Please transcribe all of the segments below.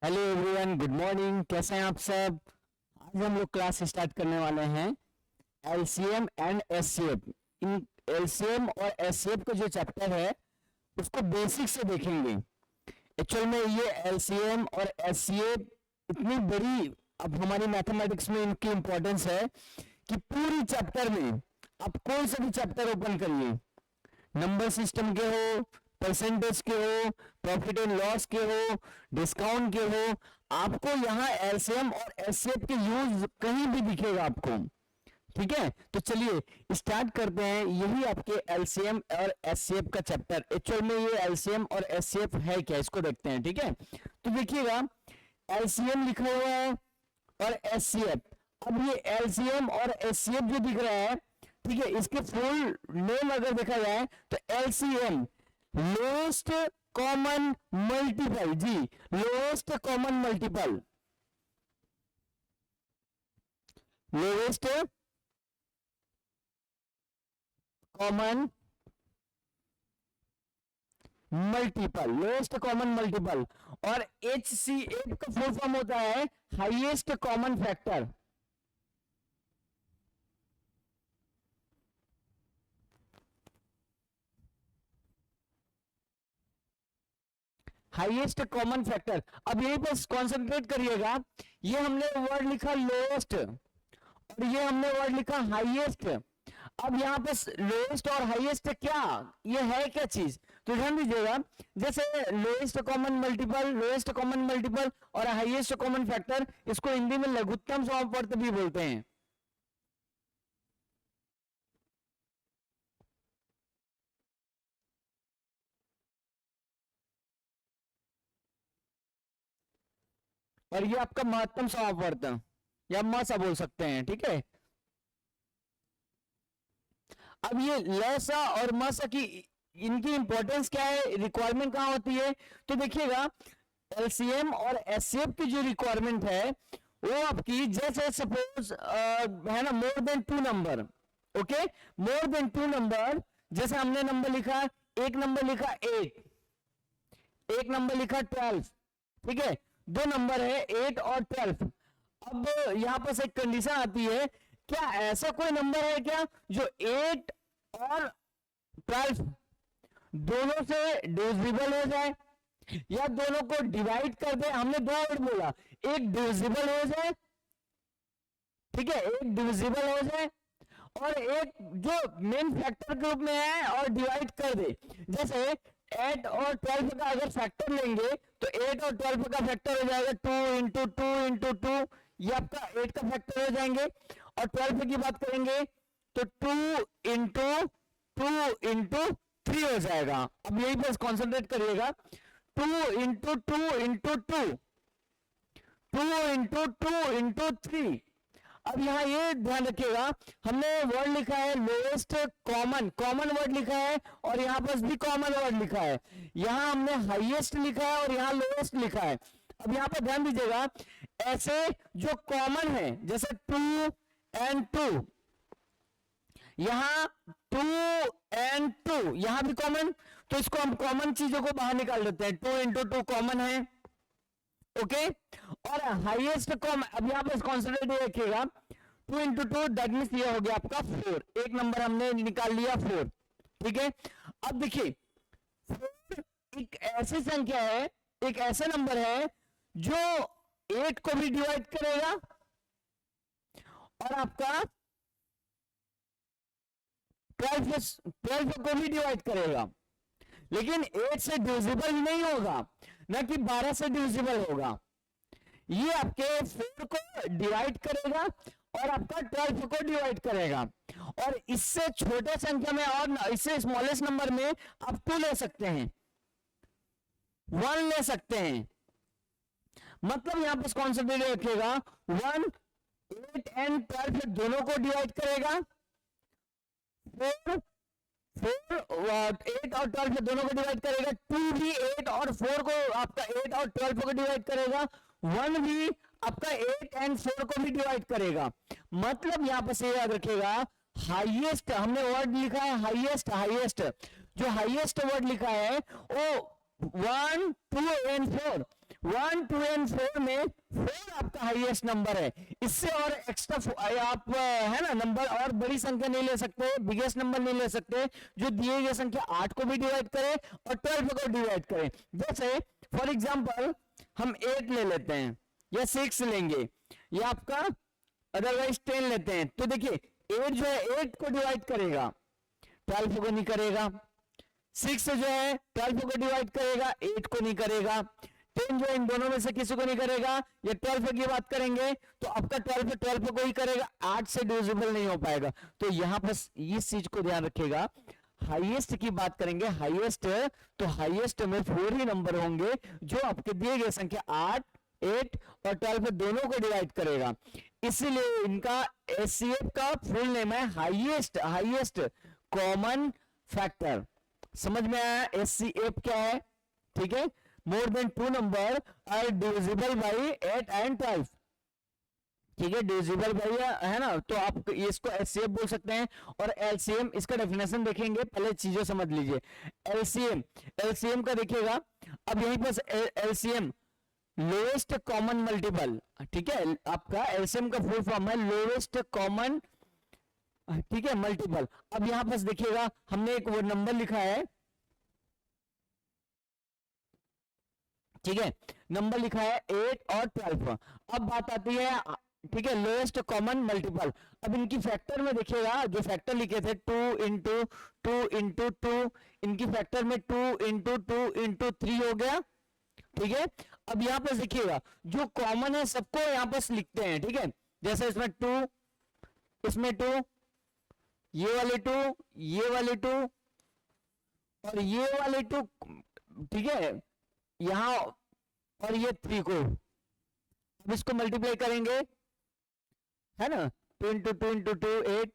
Hello everyone, good morning. कैसे हैं आप सब? आज हम लोग क्लास स्टार्ट करने वाले हैं LCM and HCF. In LCM और एचसीएफ का जो चैप्टर है उसको बेसिक से देखेंगे। एक्चुअल में ये एलसीएम और एचसीएफ इतनी बड़ी अब हमारी मैथमेटिक्स में इनकी इंपॉर्टेंस है कि पूरी चैप्टर में आप कोई सा भी चैप्टर ओपन करिए, नंबर सिस्टम के हो, परसेंटेज के हो, प्रॉफिट एंड लॉस के हो, डिस्काउंट के हो, आपको यहाँ एलसीएम और एचसीएफ के यूज कहीं भी दिखेगा आपको। ठीक है, तो चलिए स्टार्ट करते हैं। यही आपके एलसीएम और एचसीएफ का चैप्टर। एक्चुअल में ये एलसीएम और एचसीएफ है क्या, इसको देखते हैं। ठीक है, तो देखिएगा एलसीएम लिखा हुआ है और एचसीएफ। अब ये एलसीएम और एचसीएफ जो दिख रहा है, ठीक है, इसके फुल नेम अगर देखा जाए तो एलसीएम लोएस्ट कॉमन मल्टीपल। जी, lowest common multiple, lowest common multiple, lowest common multiple. और एचसीएफ का फुल फॉर्म होता है highest common factor. Highest common factor. अब यहीं पर कॉन्सेंट्रेट करिएगा, ये हमने वर्ड लिखा लोएस्ट और ये हमने वर्ड लिखा हाईएस्ट। अब यहाँ पे लोएस्ट और हाईएस्ट क्या, ये है क्या चीज, तो ध्यान दीजिएगा। जैसे lowest common multiple, lowest common multiple और हाईएस्ट कॉमन फैक्टर, इसको हिंदी में लघुत्तम समापवर्त भी बोलते हैं। और ये आपका महत्तम समापवर्त या मसा बोल सकते हैं। ठीक है, अब ये लसा और मसा की इनकी इंपॉर्टेंस क्या है, रिक्वायरमेंट कहां होती है, तो देखिएगा एलसीएम और एचसीएफ की जो रिक्वायरमेंट है वो आपकी, जैसे सपोज है ना, मोर देन 2 नंबर। ओके, मोर देन 2 नंबर। जैसे हमने नंबर लिखा, एक नंबर लिखा 8, एक नंबर लिखा 12। ठीक है, दो नंबर है 8 और 12। अब यहां पर एक कंडीशन आती है, क्या ऐसा कोई नंबर है क्या जो 8 और 12 दोनों से डिविजिबल हो जाए या दोनों को डिवाइड कर दे। हमने दो वर्ड बोला, एक डिविजिबल हो जाए, ठीक है, एक डिविजिबल हो जाए और एक जो मेन फैक्टर के रूप में है और डिवाइड कर दे। जैसे 8 और 12 का अगर फैक्टर लेंगे तो 8 और 12 का फैक्टर हो जाएगा 2 इंटू 2 इंटू 2, ये आपका 8 का फैक्टर हो जाएंगे। और 12 की बात करेंगे तो 2 इंटू 2 इंटू 3 हो जाएगा। अब यही बस कॉन्सेंट्रेट करिएगा, 2 इंटू 2 इंटू 2, 2 इंटू 2 इंटू 3। अब यहां ये ध्यान रखिएगा, हमने वर्ड लिखा है लोएस्ट कॉमन, कॉमन वर्ड लिखा है और यहां पर भी कॉमन वर्ड लिखा है। यहां हमने हाईएस्ट लिखा है और यहां लोएस्ट लिखा है। अब यहां पर ध्यान दीजिएगा, ऐसे जो कॉमन है जैसे 2 एंड 2, यहां 2 एंड 2 यहां भी कॉमन, तो इसको हम कॉमन चीजों को बाहर निकाल देते हैं। 2 इंटू 2 कॉमन है। ओके, और हाईएस्ट कॉमन, अब यहां पर कॉन्सेंट्रेट रखिएगा, 2 इंटू 2 दैट मीन्स ये हो गया आपका 4, एक नंबर हमने निकाल लिया 4। ठीक है, अब देखिए 4 एक ऐसी संख्या है, एक ऐसा नंबर है जो 8 को भी डिवाइड करेगा और आपका 12 को भी डिवाइड करेगा, लेकिन 8 से डिविजिबल नहीं होगा, ना कि 12 से डिविजिबल होगा। ये आपके 4 को डिवाइड करेगा और आपका 12 को डिवाइड करेगा। और इससे छोटे संख्या में और इससे स्मॉलेस्ट नंबर में आप 2 ले सकते हैं, 1 ले सकते हैं। मतलब यहां पर कॉन्सेंट्रेट रखिएगा, 1 8 एंड 12 दोनों को डिवाइड करेगा, 4 8 और 12 दोनों को डिवाइड करेगा, 2 भी 8 और 4 को आपका 8 और 12 को डिवाइड करेगा, 1 भी आपका 8 एंड 4 को भी डिवाइड करेगा। मतलब यहां पर से याद रखिएगा, हाईएस्ट हमने वर्ड लिखा है, हाईएस्ट, हाईएस्ट जो हाईएस्ट वर्ड लिखा है वो 1 2 एंड 4 1 2 एंड 4 में 4 आपका हाईएस्ट नंबर है। इससे और एक्स्ट्रा आप है ना नंबर और बड़ी संख्या नहीं ले सकते, बिगेस्ट नंबर नहीं ले सकते जो दिए गए संख्या 8 को भी डिवाइड करे और 12 को डिवाइड करे। जैसे फॉर एग्जांपल हम 8 ले लेते हैं या 6 लेंगे या आपका अदरवाइज 10 लेते हैं, तो देखिए 8 जो है 8 को डिवाइड करेगा, 12 को नहीं करेगा। 6 जो है 12 को डिवाइड करेगा, 8 को नहीं करेगा। 10 जो इन दोनों में से किसी को नहीं करेगा। ये 12 की बात करेंगे तो आपका 12 को ही करेगा, 8 से डिविजिबल नहीं हो पाएगा। तो यहां पर इस चीज को ध्यान रखिएगा, हाईएस्ट की बात करेंगे, हाईएस्ट तो हाईएस्ट में 4 ही नंबर होंगे जो आपके दिए गए संख्या 8 8 और 12 दोनों को डिवाइड करेगा। इसीलिए इनका एचसीएफ का फुल नेम है हाईएस्ट कॉमन फैक्टर। समझ में आया एचसीएफ क्या है? ठीक है, more than 2 number are divisible by 8 and 12। ठीक है, डिविजिबल बाई है ना, तो आप इसको एचसीएफ बोल सकते हैं। और एलसीएम, इसका डेफिनेशन देखेंगे, पहले चीजें समझ लीजिए। एलसीएम का देखिएगा, अब यहीं पर एलसीएम लोएस्ट कॉमन मल्टीपल। ठीक है, आपका एलसीएम का फुल फॉर्म है लोएस्ट कॉमन, ठीक है, मल्टीपल। अब यहां पर देखिएगा हमने एक वो नंबर लिखा है, ठीक है, नंबर लिखा है 8 और 12। अब बात आती है, ठीक है, लोएस्ट कॉमन मल्टीपल। अब इनकी फैक्टर में देखिएगा, जो फैक्टर लिखे थे 2 इंटू 2 इंटू 2, इनकी फैक्टर में 2 इंटू 2 इंटू 3 हो गया। ठीक है, अब यहां पर देखिएगा जो कॉमन है सबको यहां पर लिखते हैं। ठीक है, जैसे इसमें 2, इसमें 2, ये वाले 2, ये वाले 2 और ये वाले 2, ठीक है, यहां और ये 3 को, अब इसको मल्टीप्लाई करेंगे, है ना, 2 इंटू 2 इंटू 2 8,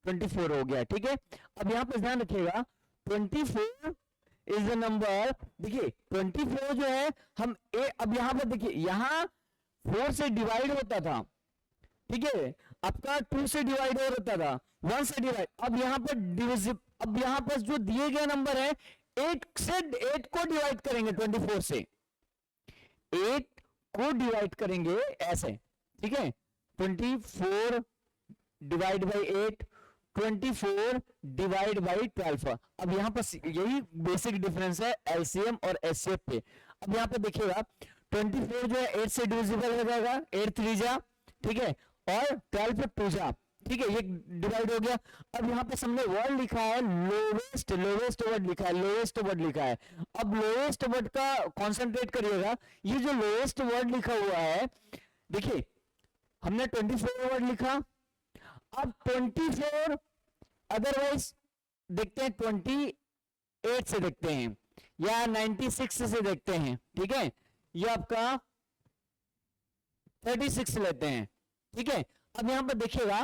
24 हो गया। ठीक है, अब यहां पर ध्यान रखिएगा 24 इज द नंबर। देखिए 24 जो है हम अब यहां पर देखिए, यहां 4 से डिवाइड होता था, ठीक है, आपका 2 से डिवाइड हो होता था, 1 से डिवाइड। अब यहां पर डिविजिबल, अब यहां पर जो दिए गए नंबर है 8 से 8 को डिवाइड करेंगे, 24 से 8 को डिवाइड करेंगे ऐसे। ठीक है, 24 डिवाइड बाई 8, 24 डिवाइड बाई 12। अब यहां पर यही बेसिक डिफरेंस है एलसीएम और एचसीएफ पे। अब यहां पे देखिएगा 24 जो है 8 से डिविजिबल हो जाएगा, 8 3 जा, ठीक है, और 12 2 जा, ठीक है, ये डिवाइड हो गया। अब यहां पे हमने वर्ड लिखा है लोवेस्ट, लोवेस्ट वर्ड लिखा है, लोवेस्ट वर्ड लिखा है। अब लोवेस्ट वर्ड का कॉन्सेंट्रेट करिएगा, ये जो लोवेस्ट वर्ड लिखा हुआ है, देखिए हमने 24 वर्ड लिखा, अब 24 अदरवाइज देखते हैं 28 से देखते हैं या 96 से देखते हैं। ठीक है, ये आपका 36 लेते हैं। ठीक है, अब यहां पर देखिएगा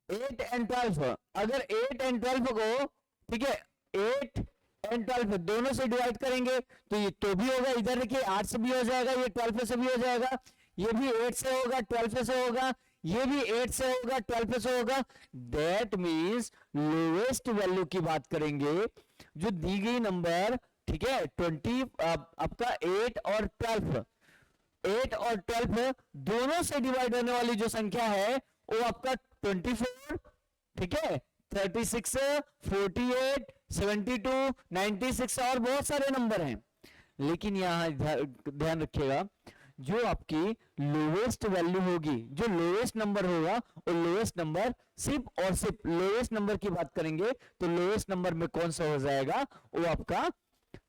8 एंड 12, अगर 8 एंड 12 को, ठीक है, 8 एंड 12 दोनों से डिवाइड करेंगे तो ये तो भी होगा, इधर देखिए 8 से भी हो जाएगा, ये 12 से भी हो जाएगा, ये भी 8 से होगा, 12 से होगा, ये भी 8 से होगा, 12 से होगा। दैट मींस लोएस्ट वैल्यू की बात करेंगे, जो दी गई नंबर, ठीक है, 20 आपका 8 और 12, 8 और 12 दोनों से डिवाइड होने वाली जो संख्या है वो आपका 24, ठीक है, 36, 48, 72, 96 और बहुत सारे नंबर हैं। लेकिन यहां ध्यान रखिएगा, जो आपकी लोवेस्ट वैल्यू होगी, जो लोवेस्ट नंबर होगा, वो लोवेस्ट नंबर सिर्फ और सिर्फ लोवेस्ट नंबर की बात करेंगे तो लोवेस्ट नंबर में कौन सा हो जाएगा, वो आपका,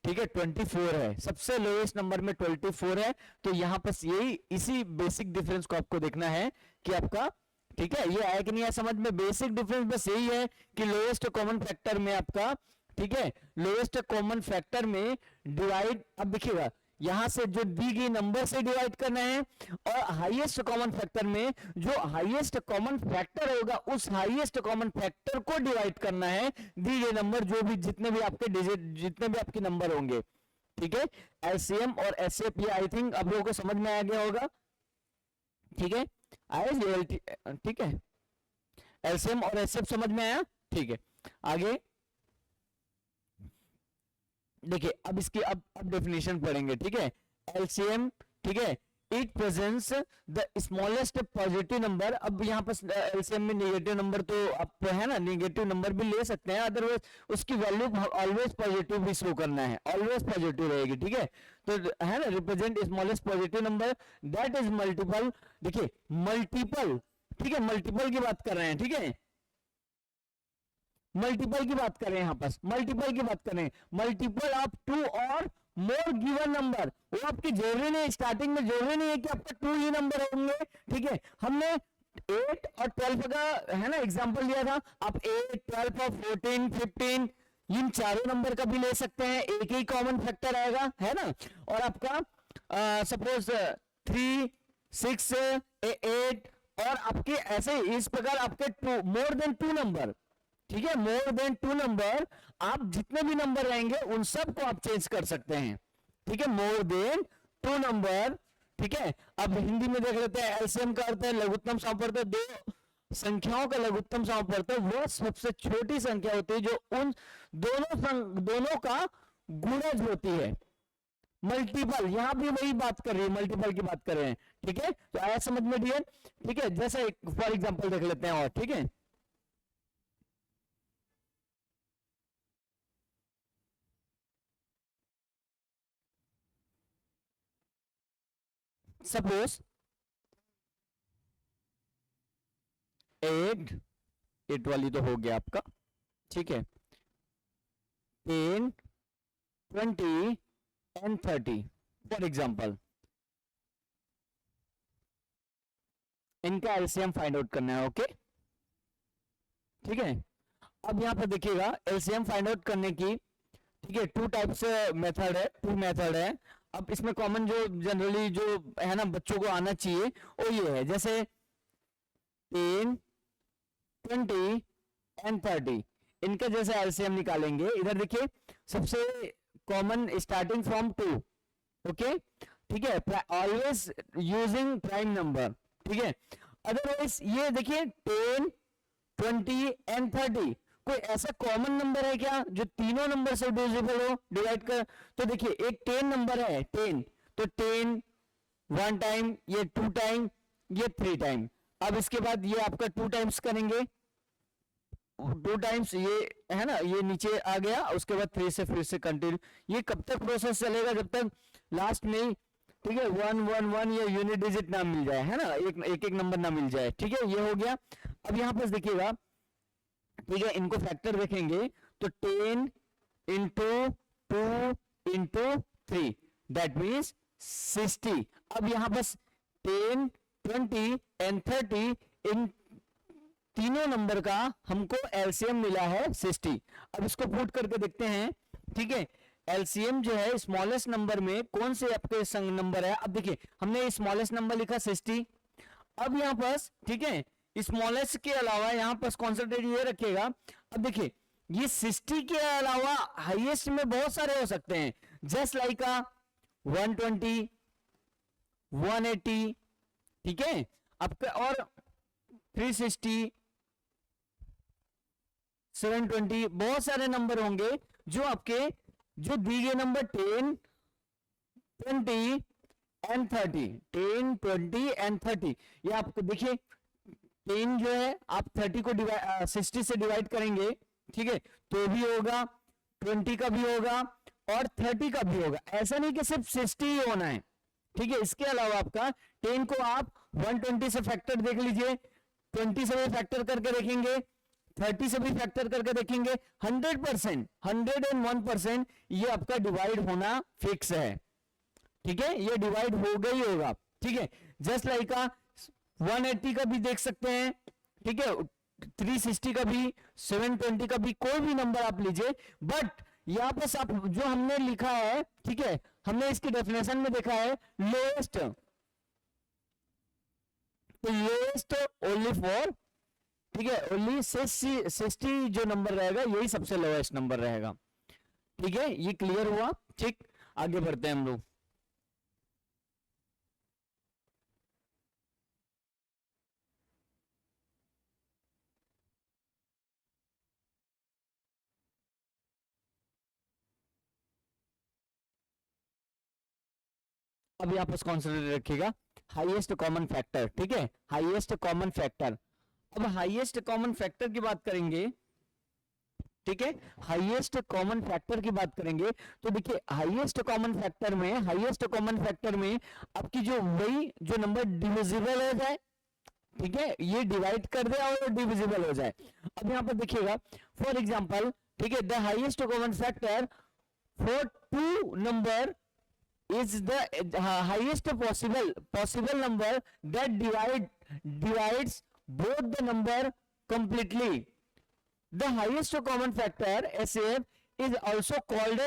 ठीक है, 24 है, सबसे लोएस्ट नंबर में 24 है। तो यहां पर यही इसी बेसिक डिफरेंस को आपको देखना है कि आपका, ठीक है, ये आया कि नहीं आया समझ में। बेसिक डिफरेंस बस यही है कि लोएस्ट कॉमन फैक्टर में आपका, ठीक है, लोएस्ट कॉमन फैक्टर में डिवाइड, अब देखिएगा यहां से जो दी गई नंबर से डिवाइड करना है, और हाईएस्ट कॉमन फैक्टर में जो हाईएस्ट कॉमन फैक्टर होगा उस हाईएस्ट कॉमन फैक्टर को डिवाइड करना है दी गई नंबर, जो भी जितने भी आपके डिजिट, जितने भी आपके नंबर होंगे। ठीक है, एलसीएम और एचसीएफ, ये आई थिंक आप लोगों को समझ में आ गया होगा। ठीक है, आया, ठीक है, एलसीएम और एचसीएफ समझ में आया। ठीक है, आगे देखिए अब इसकी अब डेफिनेशन पढ़ेंगे, ठीक है। एलसीएम, ठीक है, it presents the smallest positive number. अब यहाँ पर एलसीएम में नेगेटिव नंबर तो आप है ना, नेगेटिव नंबर भी ले सकते हैं, अदरवाइज उसकी वैल्यू ऑलवेज पॉजिटिव भी शो करना है, ऑलवेज पॉजिटिव रहेगी, ठीक है। तो है ना, represent smallest positive number that is multiple. देखिए मल्टीपल, ठीक है, मल्टीपल की बात कर रहे हैं, ठीक है, मल्टीपल की बात कर रहे हैं, यहां पर मल्टीपल की बात कर रहे हैं, मल्टीपल ऑफ टू और मोर गिवन नंबर। वो आपकी जरूरी नहीं, स्टार्टिंग में जरूरी नहीं है कि आपका टू ही नंबर होंगे, ठीक है। हमने 8 और 12 का है ना एग्जांपल लिया था, आप 8, 12 और 14, 15 इन चारों नंबर का भी ले सकते हैं, एक ही कॉमन फैक्टर आएगा, है ना। और आपका सपोज 3, 6, 8 और आपके ऐसे इस प्रकार आपके two more than two number, ठीक है, मोर देन टू नंबर, आप जितने भी नंबर रहेंगे उन सब को आप चेंज कर सकते हैं, ठीक है, मोर देन टू नंबर, ठीक है। अब हिंदी में देख लेते हैं, एलसीएम का अर्थ है लघुत्तम समापवर्त, दो संख्याओं का लघुत्तम समापवर्त वह सबसे छोटी संख्या होती है जो उन दोनों का गुणज होती है। मल्टीपल, यहां भी वही बात कर रही है, मल्टीपल की बात कर रहे हैं, ठीक है। तो आया समझ में डियर, ठीक है। जैसे फॉर एग्जाम्पल देख लेते हैं और, ठीक है। सपोज 8, 8 वाली तो हो गया आपका, ठीक है, 10, 20 एंड 30 फॉर एग्जाम्पल, इनका एलसीएम फाइंड आउट करना है, ओके, ठीक है। अब यहां पर देखिएगा एलसीएम फाइंड आउट करने की, ठीक है, टू टाइप्स मेथड है, टू मेथड है। अब इसमें कॉमन जो जनरली जो है ना बच्चों को आना चाहिए वो ये है, जैसे 10, 20 एंड 30, इनका जैसे एलसीएम निकालेंगे, इधर देखिए सबसे कॉमन स्टार्टिंग फ्रॉम 2, ओके, ठीक है, ऑलवेज यूजिंग प्राइम नंबर, ठीक है। अदरवाइज ये देखिए 10, 20 एंड 30, कोई ऐसा कॉमन नंबर है क्या जो तीनों नंबर से डिविजिबल हो, डिवाइड कर। तो देखिए एक 10 नंबर है 10, तो 10 1 टाइम, ये 2 टाइम, ये 3 टाइम। अब इसके बाद ये आपका 2 टाइम्स करेंगे, 2 टाइम्स ये है ना, ये नीचे आ गया, उसके बाद 3 से फिर से कंटिन्यू। ये कब तक प्रोसेस चलेगा, जब तक लास्ट में, ठीक है, 1 1 1 या यूनिट डिजिट ना मिल जाए, है ना, एक एक नंबर ना मिल जाए, ठीक है, ये हो गया। अब यहां पर देखिएगा, ठीक है, इनको फैक्टर देखेंगे तो 10 इंटू 2 इंटू 3 दैट मीन्स 60। अब यहां बस 10, 20 एंड 30 इन तीनों नंबर का हमको एलसीएम मिला है 60। अब इसको पुट करके देखते हैं, ठीक है, एलसीएम जो है स्मॉलेस्ट नंबर में कौन से आपके संग नंबर है। अब देखिए हमने स्मॉलेस्ट नंबर लिखा 60, अब यहां पास, ठीक है, स्मॉलेस्ट के अलावा यहां पास कॉन्सेंट्रेट ये रखिएगा। अब देखिए ये 60 के अलावा हाईएस्ट में बहुत सारे हो सकते हैं, जस्ट लाइक 120, 180, ठीक है, आपका और 360, 720, बहुत सारे नंबर होंगे जो आपके जो दिए गए नंबर 10, 20 एंड 30, 10, 20 एंड 30, ये आपको देखिए 10 जो है आप 30 को डिवाइड 60 से डिवाइड करेंगे, ठीक है, तो भी होगा, 20 का भी होगा और 30 का भी होगा। ऐसा नहीं कि सिर्फ 60 ही होना है, ठीक है, इसके अलावा आपका 10 को आप 120 से फैक्टर देख लीजिए, 20 से भी फैक्टर करके देखेंगे, 30 से भी फैक्टर करके देखेंगे, 100%, 101% ये आपका डिवाइड होना फिक्स है, ठीक है, ये डिवाइड होगा ही होगा, ठीक है। जस्ट लाइक 180 का भी देख सकते हैं, ठीक है, 360 का भी, 720 का भी, कोई भी नंबर आप लीजिए, बट यहां पर आप जो हमने लिखा है, ठीक है, हमने इसकी डेफिनेशन में देखा है लोएस्ट, तो लोएस्ट ओनली फॉर, ठीक है, ओनली 60 जो नंबर रहेगा यही सबसे लोएस्ट नंबर रहेगा, ठीक है, ये क्लियर हुआ, ठीक। आगे बढ़ते हैं हम लोग। अब यहाँ पर कॉन्सेंट्रेट रखिएगा, हाईएस्ट कॉमन फैक्टर, ठीक है, हाईएस्ट कॉमन फैक्टर। अब हाईएस्ट कॉमन फैक्टर की बात करेंगे, ठीक है, हाईएस्ट कॉमन फैक्टर की बात करेंगे तो देखिए हाईएस्ट कॉमन फैक्टर में, हाईएस्ट कॉमन फैक्टर में आपकी जो वही जो नंबर डिविजिबल हो जाए, ठीक है, ये डिवाइड कर दे और डिविजिबल हो जाए। अब यहाँ पर देखिएगा फॉर एग्जांपल, ठीक है, the highest common factor for two number is the highest possible number that divides both the number completely. The highest common factor SAF is also called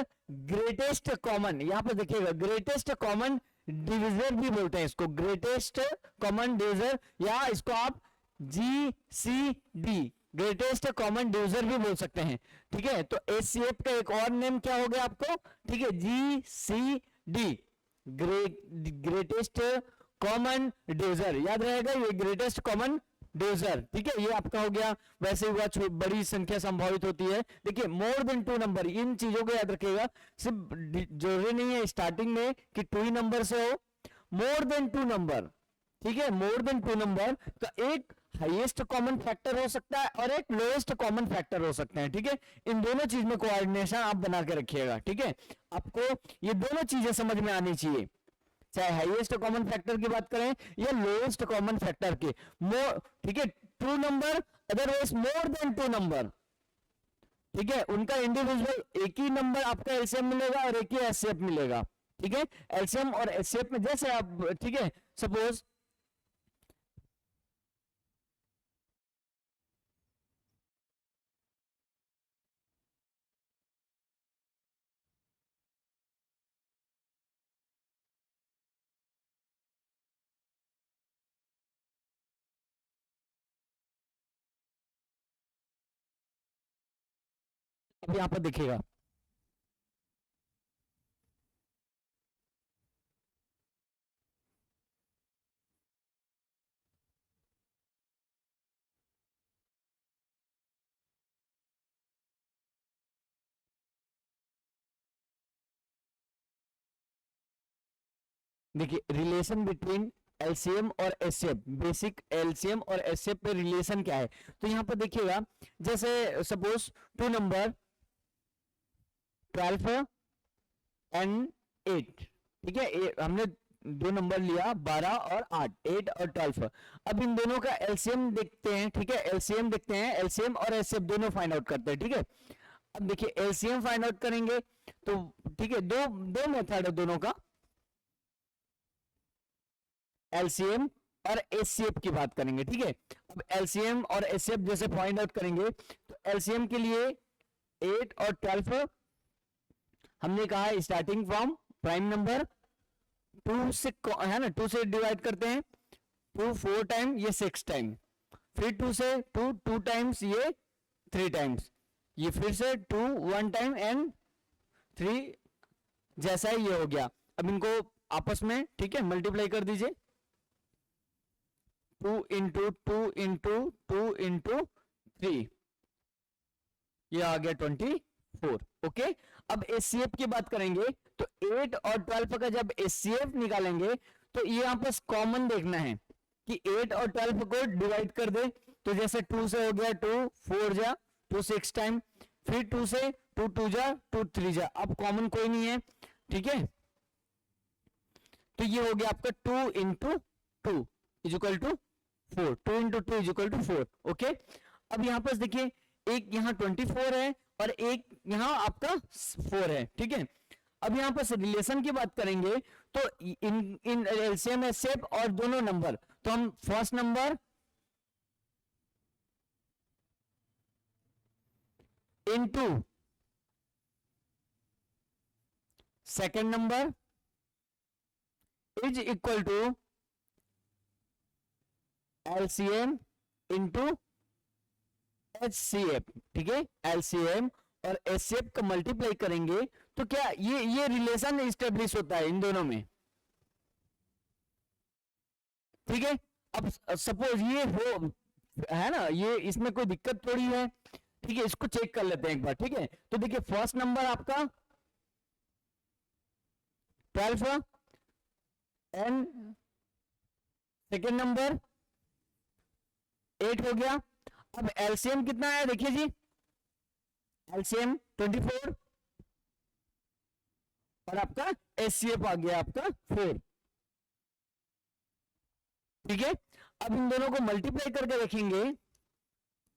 greatest common. यहाँ पर देखिएगा greatest common divisor भी बोलते हैं इसको, greatest common divisor, या इसको आप GCD ग्रेटेस्ट कॉमन डिविजर भी बोल सकते हैं, ठीक है। तो एचसीएफ का एक और नेम क्या हो गया आपको, ठीक है, GCD ग्रेटेस्ट कॉमन डिविजर, याद रहेगा ये ग्रेटेस्ट कॉमन डिविजर, ठीक है, ये आपका हो गया। वैसे हुआ बड़ी संख्या संभावित होती है, देखिए मोर देन टू नंबर, इन चीजों को याद रखिएगा, सिर्फ जरूरी नहीं है स्टार्टिंग में कि टू ही नंबर से हो, मोर देन टू नंबर, ठीक है, मोर देन टू नंबर का एक हाईएस्ट कॉमन फैक्टर हो सकता है और एक लोएस्ट कॉमन फैक्टर हो सकते हैं, ठीक है। इन दोनों चीज में कोऑर्डिनेशन आप बना के रखिएगा, ठीक है, आपको ये दोनों चीजें समझ में आनी चाहिए, चाहे हाईएस्ट कॉमन फैक्टर की बात करें या लोएस्ट कॉमन फैक्टर की, मोर, ठीक है, two number otherwise more than two number, ठीक है, उनका इंडिविजुअल एक ही नंबर आपका एलसीएम मिलेगा और एक ही एचसीएफ मिलेगा, ठीक है। एलसीएम और एचसीएफ में जैसे आप, ठीक है, सपोज अब यहां पर देखिएगा, देखिए रिलेशन बिटवीन एलसीएम और एचसीएफ, बेसिक एलसीएम और एचसीएफ पे रिलेशन क्या है, तो यहां पर देखिएगा जैसे सपोज टू नंबर 12 एंड 8, ठीक है, हमने दो नंबर लिया 12 और 8, 8 और 12। अब इन दोनों का एलसीएम देखते हैं, ठीक है, एलसीएम देखते हैं, एलसीएम और एचसीएफ दोनों फाइंड आउट करते हैं, ठीक है। अब देखिए एलसीएम फाइंड आउट करेंगे तो ठीक है, दो दो मेथड है दोनों का, एलसीएम और एचसीएफ की बात करेंगे, ठीक है। अब एलसीएम और एचसीएफ जैसे फाइंड आउट करेंगे तो एलसीएम के लिए 8 और 12 हमने कहा स्टार्टिंग फ्रॉम प्राइम नंबर 2 से है ना, 2 से डिवाइड करते हैं, 2 4 टाइम, ये 6 टाइम, फिर 2 से 2 2 टाइम्स, ये 3 टाइम्स, ये फिर से 2 1 टाइम एंड 3, जैसा ये हो गया। अब इनको आपस में, ठीक है, मल्टीप्लाई कर दीजिए, 2 इंटू 2 इंटू 2 इंटू 3, ये आ गया 24, ओके। अब एचसीएफ की बात करेंगे तो 8 और 12 का जब एचसीएफ निकालेंगे तो ये यहां पर कॉमन देखना है कि 8 और 12 को डिवाइड कर दे, तो जैसे 2 से हो गया 2 4 जा 2 6 टाइम, फिर 2 से 2 2 जा 2 3 जा, अब कॉमन कोई नहीं है, ठीक है, तो ये हो गया आपका 2 into 2 is equal to 4, 2 into 2 is equal to 4, okay. अब यहां पर देखिए एक यहाँ 24 है और एक यहाँ आपका 4 है, ठीक है। अब यहां पर रिलेशन की बात करेंगे तो इन एलसीएम एचसीएफ और दोनों नंबर, तो हम first number into second number is equal to LCM into HCF, ठीक है, एलसीएम और एचसीएफ का मल्टीप्लाई करेंगे तो क्या ये रिलेशन इस्टेब्लिश होता है इन दोनों में, ठीक है। अब सपोज ये हो है ना, ये इसमें कोई दिक्कत थोड़ी है, ठीक है, इसको चेक कर लेते हैं एक बार, ठीक है। तो देखिए फर्स्ट नंबर आपका 12 एंड सेकेंड नंबर 8 हो गया। अब एलसीएम कितना है देखिए जी, एलसीएम 24 और आपका एचसीएफ आ गया आपका 4। ठीक है, अब इन दोनों को मल्टीप्लाई करके देखेंगे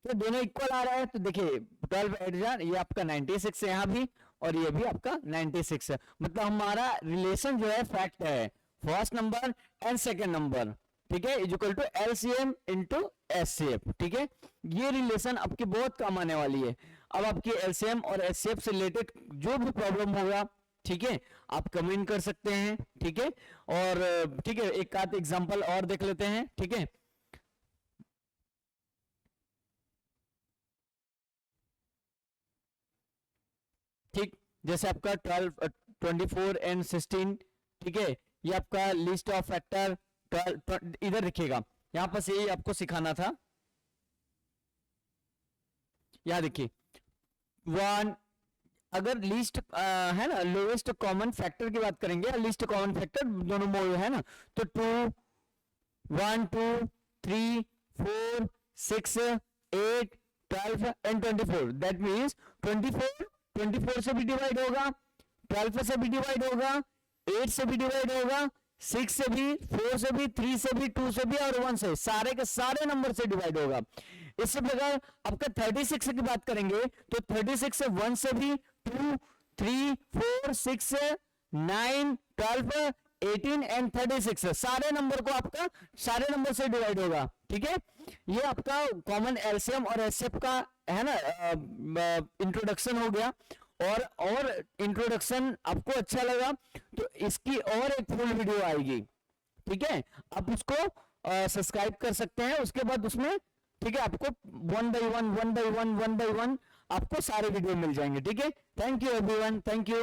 तो दोनों इक्वल आ रहा है। तो देखिए 12 8 ये आपका 96 है यहां भी, और ये भी आपका 96 है। मतलब हमारा रिलेशन जो है फैक्ट है first number and second number, ठीक है, is equal to LCM into HCF. ठीक है, ये रिलेशन आपकी बहुत काम आने वाली है। अब आपकी एलसीएम और एचसीएफ से रिलेटेड जो भी प्रॉब्लम होगा, ठीक है, आप कमेंट कर सकते हैं। ठीक है, और ठीक है, एक आध एग्जांपल और देख लेते हैं। ठीक है, ठीक, जैसे आपका 12 24 एंड 16, ठीक है, ये आपका लिस्ट ऑफ फैक्टर इधर लिखिएगा, यहां पर से आपको सिखाना था। यहां देखिए 1, अगर लिस्ट है ना, लोएस्ट कॉमन फैक्टर की बात करेंगे, लिस्ट कॉमन फैक्टर दोनों मोड है ना, तो 2 1 2 3 4 6 8 12 एंड 24, दैट मीन्स 24 से भी डिवाइड होगा, 12 से भी डिवाइड होगा, 8 से भी डिवाइड होगा, 6 से भी, 4 से भी, 3 से भी, 2 से भी और 1 से, सारे के सारे नंबर से डिवाइड होगा। इसी प्रकार आपका 36 की बात करेंगे तो 36 से 1 से भी, 2 3 4 6 9 12 18 एंड 36 सारे नंबर को आपका सारे नंबर से डिवाइड होगा। ठीक है, ये आपका कॉमन एलसीएम और एचसीएफ का है ना इंट्रोडक्शन हो गया। और इंट्रोडक्शन आपको अच्छा लगा तो इसकी और एक फुल वीडियो आएगी। ठीक है, आप उसको सब्सक्राइब कर सकते हैं, उसके बाद उसमें ठीक है आपको वन बाई वन आपको सारे वीडियो मिल जाएंगे। ठीक है, thank you everyone, thank you.